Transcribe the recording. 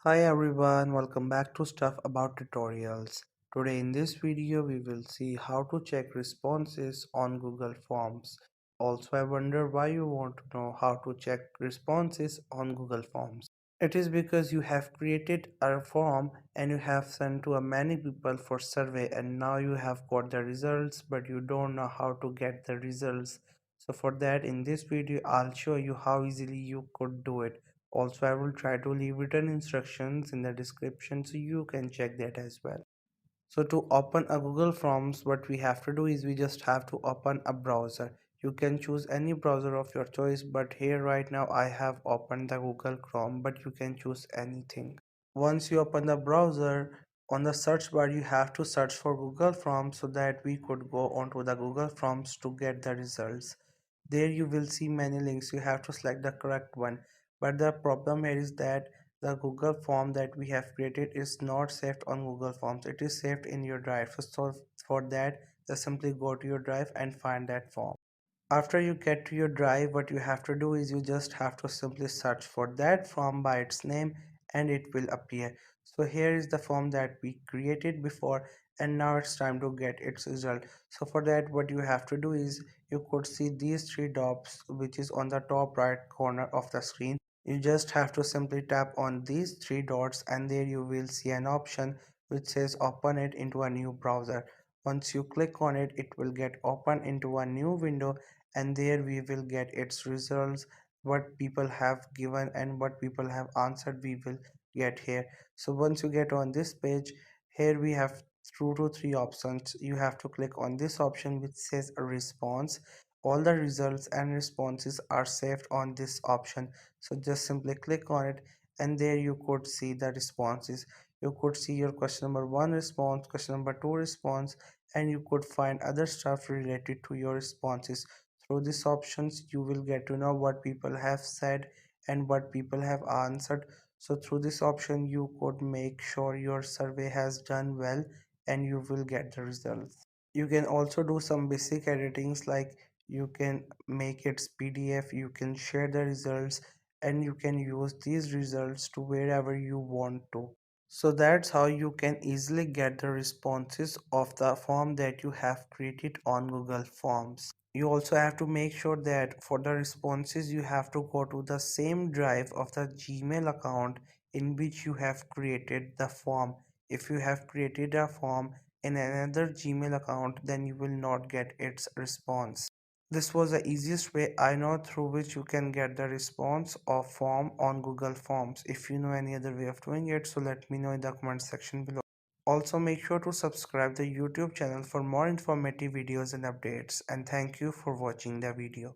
Hi everyone, welcome back to Stuff About Tutorials. Today in this video we will see how to check responses on Google Forms. Also I wonder why you want to know how to check responses on Google Forms. It is because you have created a form and you have sent to a many people for survey and now you have got the results but you don't know how to get the results. So for that in this video I'll show you how easily you could do it. Also, I will try to leave written instructions in the description so you can check that as well. So to open a Google Forms, what we have to do is we just have to open a browser. You can choose any browser of your choice, but here right now I have opened the Google Chrome, but you can choose anything. Once you open the browser, on the search bar you have to search for Google Forms so that we could go onto the Google Forms to get the results. There you will see many links. You have to select the correct one. But the problem here is that the Google form that we have created is not saved on Google Forms. It is saved in your drive. So for that, just simply go to your drive and find that form. After you get to your drive, what you have to do is you just have to simply search for that form by its name and it will appear. So here is the form that we created before and now it's time to get its result. So for that what you have to do is you could see these three dots which is on the top right corner of the screen. You just have to simply tap on these three dots and there you will see an option which says open it into a new browser. Once you click on it, it will get open into a new window and there we will get its results, what people have given and what people have answered we will get here. So once you get on this page, here we have two to three options. You have to click on this option which says a response. All the results and responses are saved on this option, so just simply click on it and there you could see the responses. You could see your question number one response, question number two response, and you could find other stuff related to your responses. Through these options you will get to know what people have said and what people have answered. So through this option you could make sure your survey has done well and you will get the results. You can also do some basic editings, like you can make its PDF, you can share the results, and you can use these results to wherever you want to. So that's how you can easily get the responses of the form that you have created on Google Forms. You also have to make sure that for the responses you have to go to the same drive of the Gmail account in which you have created the form. If you have created a form in another Gmail account, then you will not get its response. This was the easiest way I know through which you can get the response of form on Google Forms. If you know any other way of doing it, so let me know in the comment section below. Also make sure to subscribe the YouTube channel for more informative videos and updates, and thank you for watching the video.